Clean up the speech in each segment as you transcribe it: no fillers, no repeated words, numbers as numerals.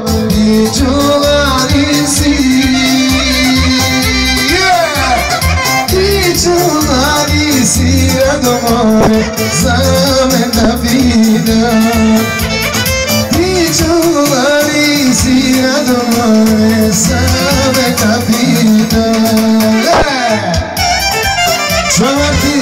di giornalisi di giornalisi d'amore zame da vida di giornalisi d'amore zame da vida Giovanni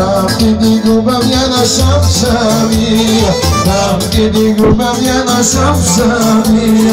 tam ke digo baviano shamsania Tam ke digo baviano shamsania